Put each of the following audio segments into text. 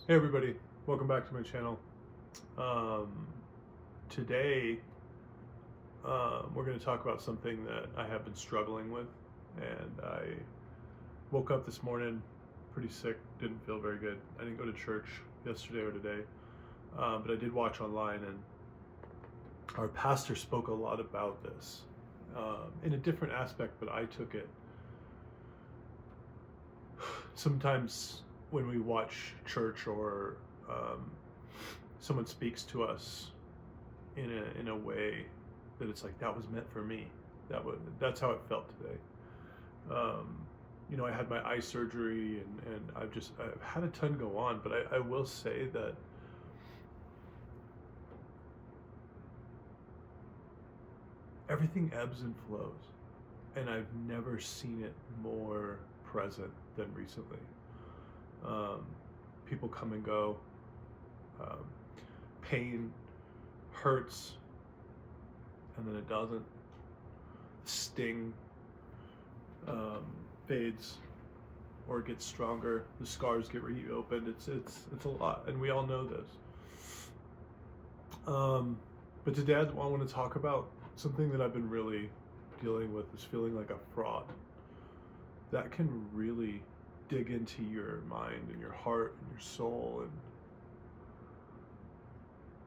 Hey everybody, welcome back to my channel. Um, Today, we're going to talk about something that I have been struggling with, and I woke up this morning pretty sick, didn't feel very good. I didn't go to church yesterday or today, but I did watch online, and our pastor spoke a lot about this in a different aspect, but I took it. Sometimes when we watch church or um, someone speaks to us in a way that it's like that was meant for me. That's how it felt today. Um, I had my eye surgery and I've had a ton go on, but I will say that everything ebbs and flows, and I've never seen it more present than recently. Um, People come and go. Um, Pain hurts, and then it doesn't. Sting um, fades or gets stronger. The scars get reopened. It's a lot, and we all know this. But today I want to talk about something that I've been really dealing with is feeling like a fraud. That can really dig into your mind and your heart and your soul. And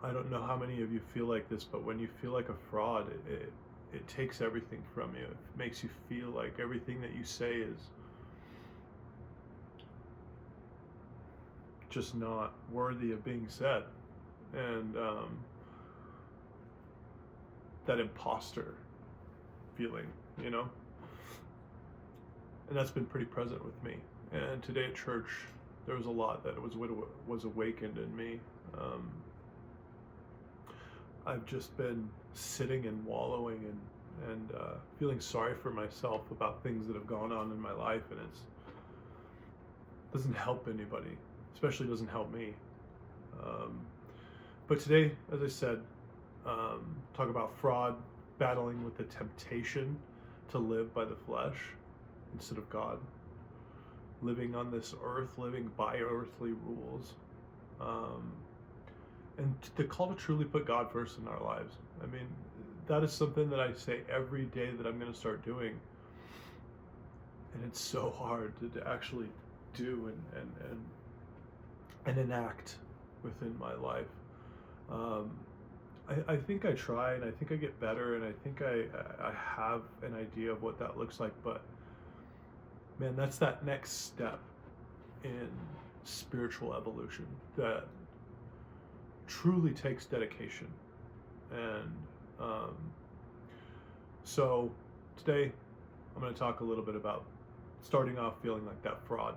I don't know how many of you feel like this, but when you feel like a fraud, it takes everything from you. It makes you feel like everything that you say is just not worthy of being said. And that imposter feeling, you know? And that's been pretty present with me. And today at church, there was a lot that was awakened in me. I've just been sitting and wallowing and feeling sorry for myself about things that have gone on in my life, and it doesn't help anybody, especially doesn't help me. Um, but today, as I said, talk about fraud, battling with the temptation to live by the flesh instead of God, living on this earth, living by earthly rules, um, and the call to truly put God first in our lives. I mean, that is something that I say every day that I'm going to start doing, and it's so hard to actually do and enact within my life. Um, I think I try, and I think I get better, and I think I have an idea of what that looks like. But man, that's that next step in spiritual evolution that truly takes dedication. And um, so today, I'm going to talk a little bit about starting off feeling like that fraud.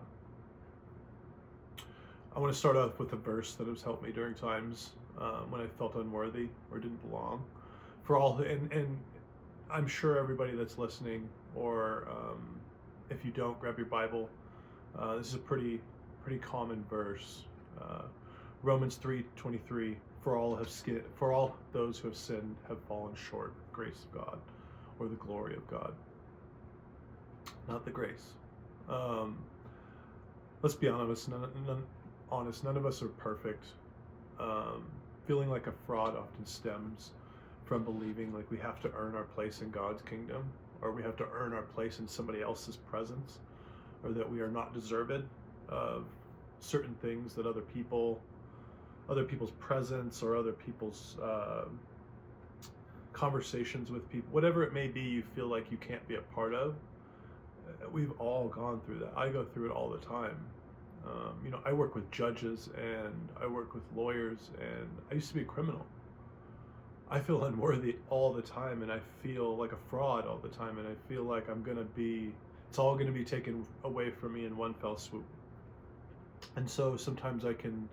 I want to start off with a verse that has helped me during times when I felt unworthy or didn't belong. For all, and I'm sure everybody that's listening, or if you don't, grab your Bible. This is a pretty common verse. Uh, Romans 3:23. For all those who have sinned have fallen short of the grace of God, or the glory of God, not the grace. Um, let's be honest. None of us are perfect. Um, Feeling like a fraud often stems from believing like we have to earn our place in God's kingdom, or we have to earn our place in somebody else's presence, or that we are not deserved of certain things that other people's presence, or other people's conversations with people, whatever it may be, you feel like you can't be a part of. We've all gone through that. I go through it all the time. I work with judges and I work with lawyers, and I used to be a criminal. I feel unworthy all the time, and I feel like a fraud all the time, and I feel like it's all gonna be taken away from me in one fell swoop. And so sometimes I can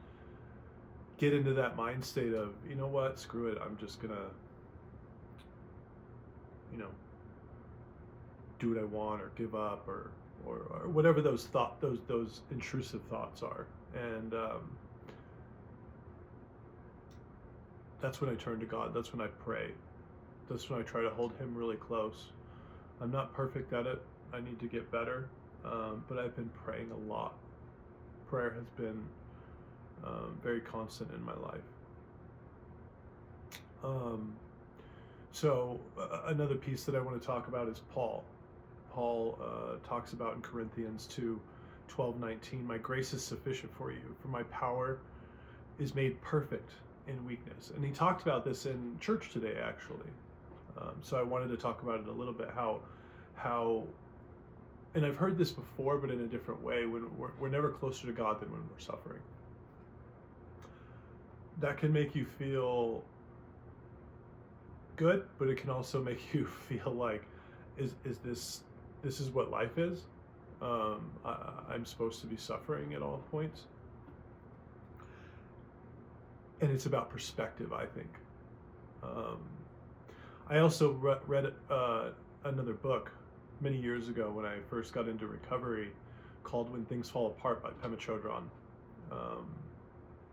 get into that mind state of, you know what, screw it, I'm just gonna, you know, do what I want, or give up, or whatever those intrusive thoughts are. And that's when I turn to God. That's when I pray. That's when I try to hold Him really close. I'm not perfect at it. I need to get better, but I've been praying a lot. Prayer has been very constant in my life. So another piece that I want to talk about is Paul. Paul talks about in Corinthians 2:12-19, my grace is sufficient for you, for my power is made perfect in weakness. And he talked about this in church today, actually. So I wanted to talk about it a little bit, how, and I've heard this before, but in a different way, when we're never closer to God than when we're suffering. That can make you feel good, but it can also make you feel like, is this is what life is? I'm supposed to be suffering at all points. And it's about perspective, I think. I also read another book many years ago when I first got into recovery, called When Things Fall Apart by Pema Chodron.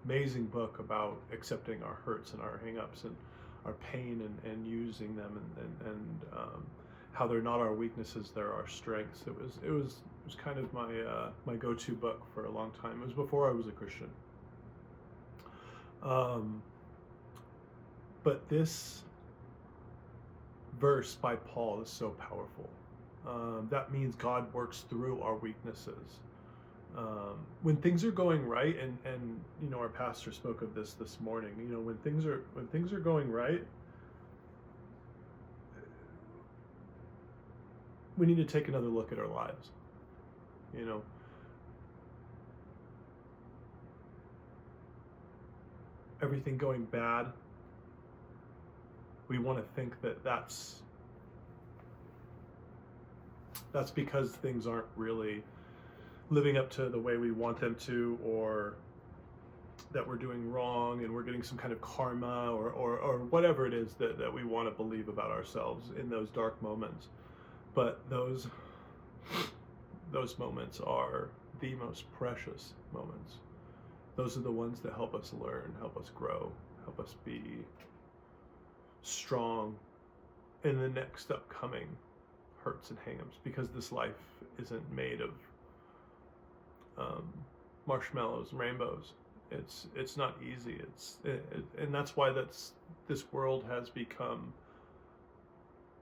Amazing book about accepting our hurts and our hang-ups and our pain and using them, and how they're not our weaknesses, they're our strengths. It was kind of my go-to book for a long time. It was before I was a Christian. But this verse by Paul is so powerful. That means God works through our weaknesses. When things are going right, and you know, our pastor spoke of this morning. You know, when things are going right, we need to take another look at our lives. You know, everything going bad, we want to think that that's because things aren't really living up to the way we want them to, or that we're doing wrong and we're getting some kind of karma, or whatever it is that we want to believe about ourselves in those dark moments. But those moments are the most precious moments. Those are the ones that help us learn, help us grow, help us be strong in the next upcoming hurts and hang-ups, because this life isn't made of marshmallows and rainbows. It's not easy. And that's why this world has become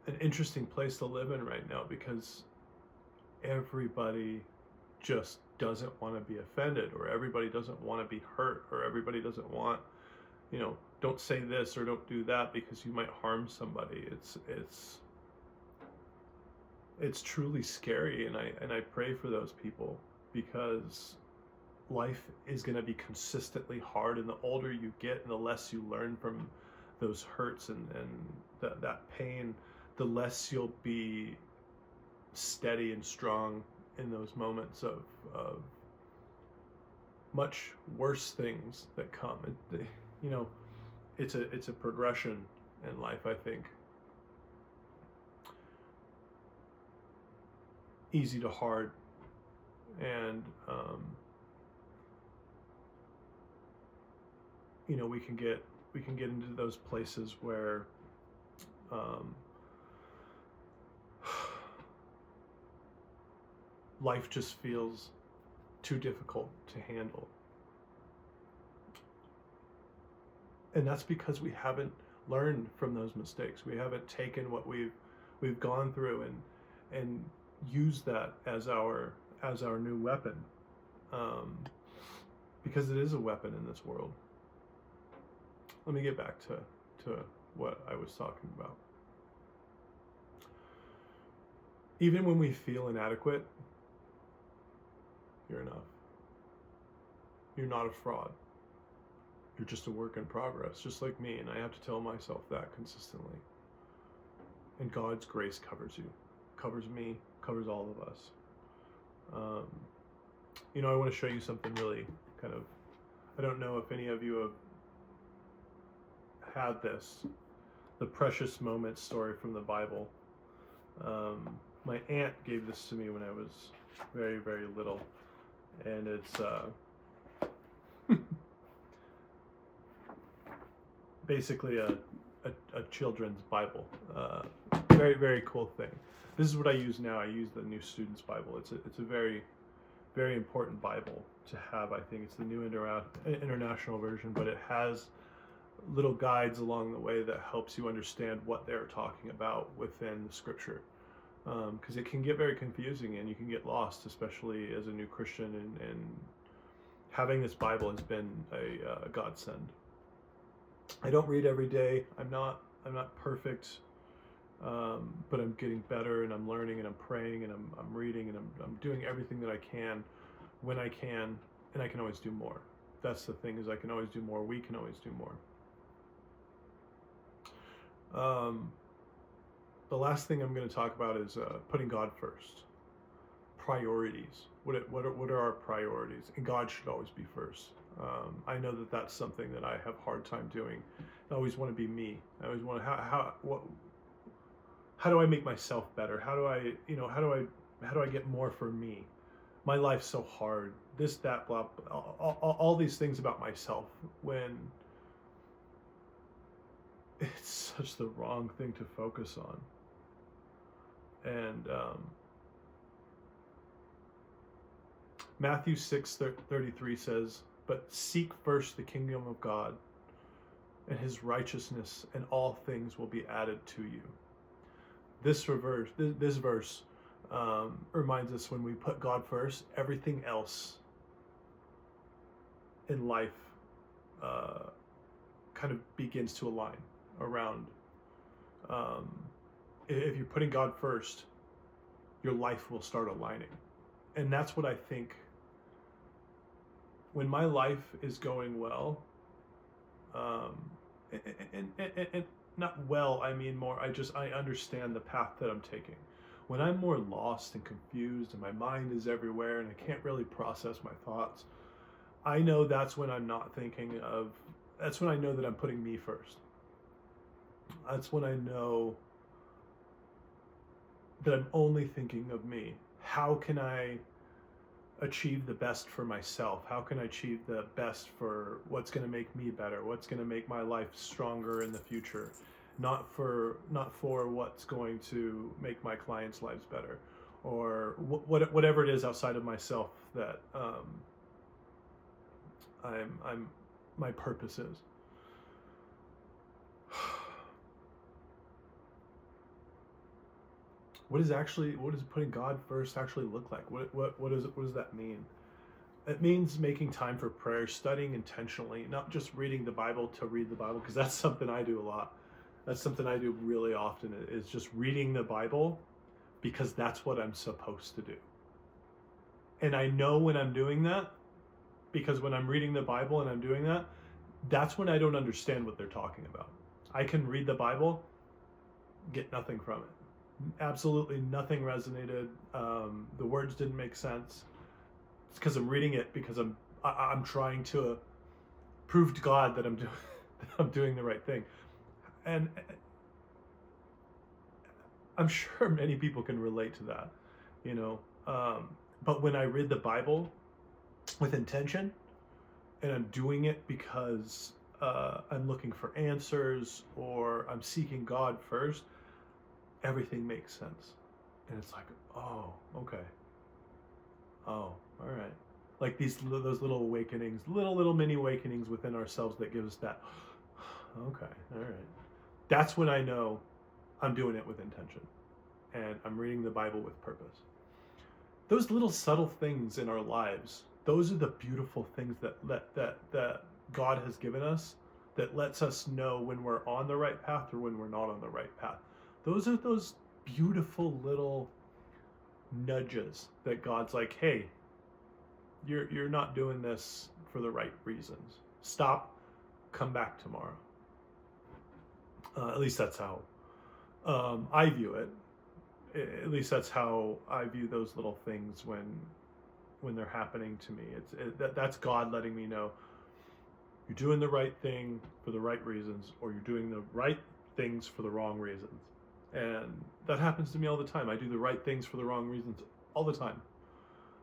an interesting place to live in right now, because everybody just doesn't want to be offended, or everybody doesn't want to be hurt, or everybody doesn't want, you know, don't say this or don't do that because you might harm somebody. It's truly scary, and I pray for those people, because life is going to be consistently hard, and the older you get and the less you learn from those hurts and that pain, the less you'll be steady and strong in those moments of much worse things that come. You know, it's a progression in life, I think. Easy to hard, and you know, we can get into those places where life just feels too difficult to handle. And that's because we haven't learned from those mistakes. We haven't taken what we've gone through and used that as our new weapon, because it is a weapon in this world. Let me get back to what I was talking about. Even when we feel inadequate, you're enough. You're not a fraud. You're just a work in progress, just like me, and I have to tell myself that consistently. And God's grace covers you, covers me, covers all of us. You know, I want to show you something really kind of, I don't know if any of you have had this, the precious moments story from the Bible. My aunt gave this to me when I was very, very little, and it's basically a children's Bible. Very, very cool thing. This is what I use now. I use the New Student's Bible. It's a very very important Bible to have. I think it's the New International Version, but it has little guides along the way that helps you understand what they're talking about within the scripture. Because it can get very confusing and you can get lost, especially as a new Christian. And having this Bible has been a godsend. I don't read every day. I'm not perfect, but I'm getting better, and I'm learning, and I'm praying, and I'm reading, and I'm doing everything that I can when I can, and I can always do more. That's the thing, is I can always do more. We can always do more. The last thing I'm going to talk about is putting God first. Priorities. What are our priorities? And God should always be first. I know that that's something that I have a hard time doing. I always want to be me. I always want to how do I make myself better? How do I get more for me? My life's so hard. This, that, blah, all these things about myself, when it's such the wrong thing to focus on. And Matthew 6:33 says, "But seek first the kingdom of God and his righteousness, and all things will be added to you." This verse reminds us, when we put God first, everything else in life kind of begins to align around. If you're putting God first, your life will start aligning. And that's what I think. When my life is going well, and not well, I mean more, I understand the path that I'm taking. When I'm more lost and confused and my mind is everywhere and I can't really process my thoughts, I know that's when I'm not thinking of, that's when I know that I'm putting me first. That's when I know that I'm only thinking of me. How can I achieve the best for myself? How can I achieve the best for what's going to make me better? What's going to make my life stronger in the future? Not for what's going to make my clients' lives better, or whatever it is outside of myself that I'm my purpose is. What does putting God first actually look like? What does that mean? It means making time for prayer, studying intentionally, not just reading the Bible to read the Bible, because that's something I do a lot. That's something I do really often, is just reading the Bible because that's what I'm supposed to do. And I know when I'm doing that, because when I'm reading the Bible and I'm doing that, that's when I don't understand what they're talking about. I can read the Bible, get nothing from it. Absolutely nothing resonated. The words didn't make sense. It's because I'm reading it because I'm trying to prove to God that I'm doing the right thing. And I'm sure many people can relate to that, but when I read the Bible with intention, and I'm doing it because I'm looking for answers, or I'm seeking God first, everything makes sense. And it's like, oh, okay. Oh, all right. Like those little awakenings, little mini awakenings within ourselves that give us that, okay, all right. That's when I know I'm doing it with intention, and I'm reading the Bible with purpose. Those little subtle things in our lives, those are the beautiful things that God has given us, that lets us know when we're on the right path or when we're not on the right path. Those are those beautiful little nudges that God's like, hey, you're not doing this for the right reasons. Stop, come back tomorrow. At least that's how I view it. At least that's how I view those little things when they're happening to me. That's God letting me know you're doing the right thing for the right reasons, or you're doing the right things for the wrong reasons. And that happens to me all the time. I do the right things for the wrong reasons all the time.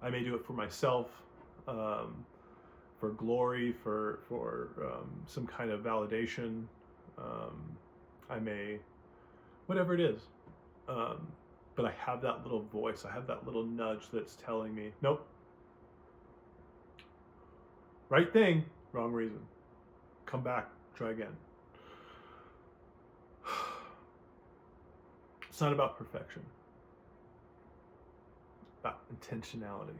I may do it for myself, for glory, for some kind of validation. I may, whatever it is. But I have that little voice. I have that little nudge that's telling me, nope, Right thing, wrong reason. Come back, try again. It's not about perfection. It's about intentionality.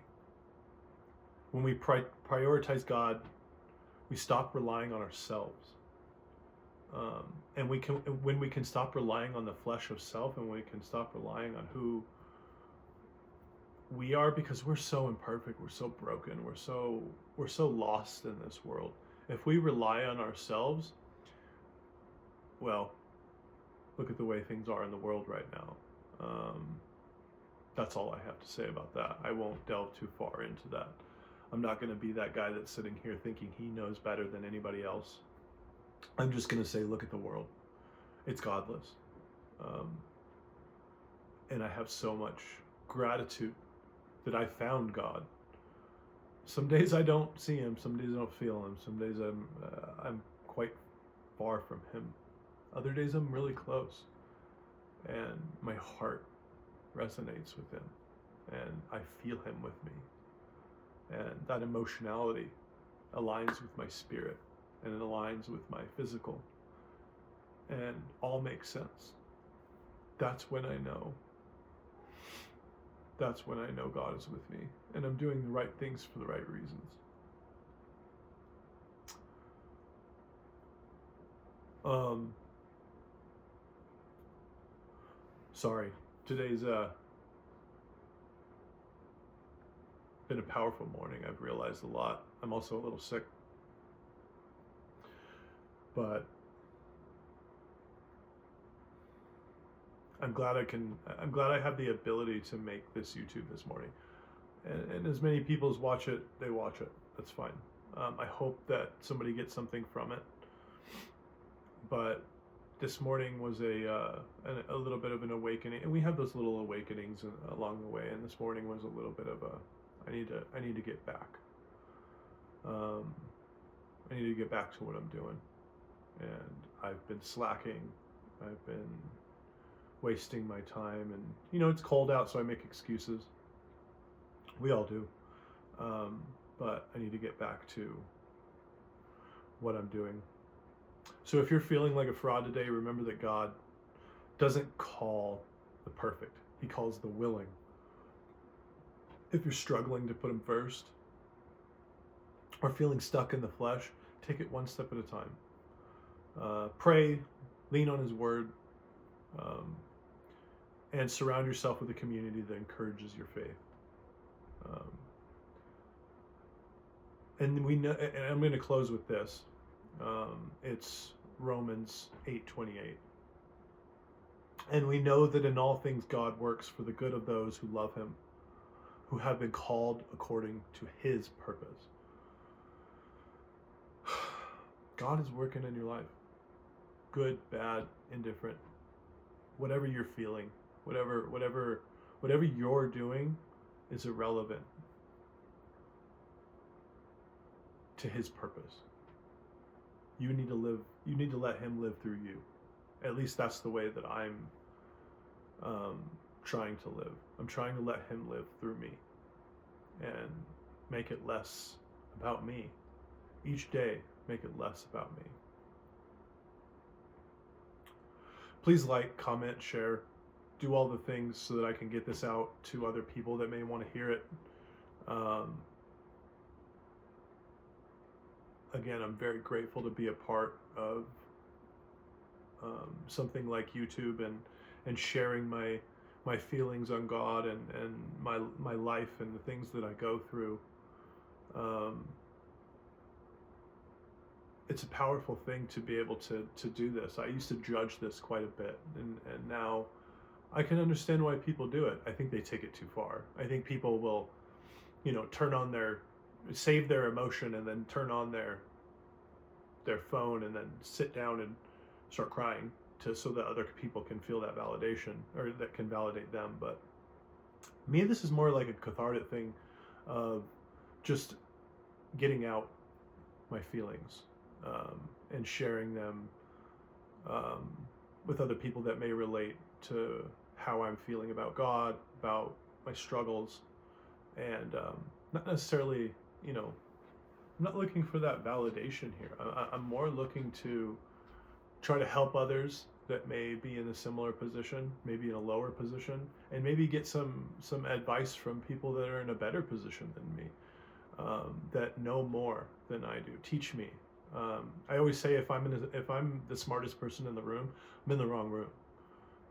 When we prioritize God, we stop relying on ourselves. And when we can stop relying on the flesh of self, and we can stop relying on who we are, because we're so imperfect, we're so broken, we're so lost in this world. If we rely on ourselves, well, look at the way things are in the world right now. That's all I have to say about that. I won't delve too far into that. I'm not going to be that guy that's sitting here thinking he knows better than anybody else. I'm just going to say, look at the world. It's godless. And I have so much gratitude that I found God. Some days I don't see him. Some days I don't feel him. Some days I'm quite far from him. Other days I'm really close. And my heart resonates with him. And I feel him with me. And that emotionality aligns with my spirit. And it aligns with my physical. And all makes sense. That's when I know. That's when I know God is with me. And I'm doing the right things for the right reasons. Sorry. Today's been a powerful morning. I've realized a lot. I'm also a little sick. But I'm glad I have the ability to make this YouTube this morning. And as many people as watch it, they watch it. That's fine. I hope that somebody gets something from it. But this morning was a little bit of an awakening, and we have those little awakenings along the way. And this morning was a little bit of I need to get back. I need to get back to what I'm doing, and I've been slacking. I've been wasting my time, and it's cold out, so I make excuses. We all do. But I need to get back to what I'm doing. So if you're feeling like a fraud today, remember that God doesn't call the perfect. He calls the willing. If you're struggling to put him first, or feeling stuck in the flesh, take it one step at a time. Pray, lean on his word, and surround yourself with a community that encourages your faith. And we know, and I'm going to close with this. It's Romans 8:28. And we know that in all things God works for the good of those who love him, who have been called according to his purpose. God is working in your life. Good, bad, indifferent. Whatever you're feeling, whatever you're doing is irrelevant to his purpose. You need to let him live through you. At least that's the way that I'm trying to live. I'm trying to let him live through me and make it less about me. Each day, make it less about me. Please like, comment, share, do all the things so that I can get this out to other people that may want to hear it. Again, I'm very grateful to be a part of something like YouTube and sharing my feelings on God and my life and the things that I go through. It's a powerful thing to be able to do this. I used to judge this quite a bit, and now I can understand why people do it. I think they take it too far. I think people will, save their emotion and then turn on their phone and then sit down and start crying so that other people can feel that validation, or that can validate them. But me, this is more like a cathartic thing of just getting out my feelings and sharing them with other people that may relate to how I'm feeling about God, about my struggles, and not necessarily, I'm not looking for that validation here. I'm more looking to try to help others that may be in a similar position, maybe in a lower position, and maybe get some advice from people that are in a better position than me, that know more than I do. Teach me. I always say if I'm the smartest person in the room, I'm in the wrong room.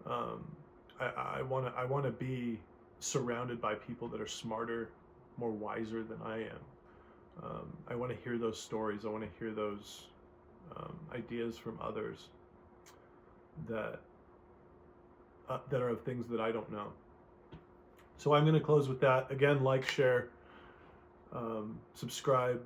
Um, I want to be surrounded by people that are smarter, more wiser than I am. I want to hear those stories. I want to hear those ideas from others that that are of things that I don't know. So I'm going to close with that. Again, like, share, subscribe,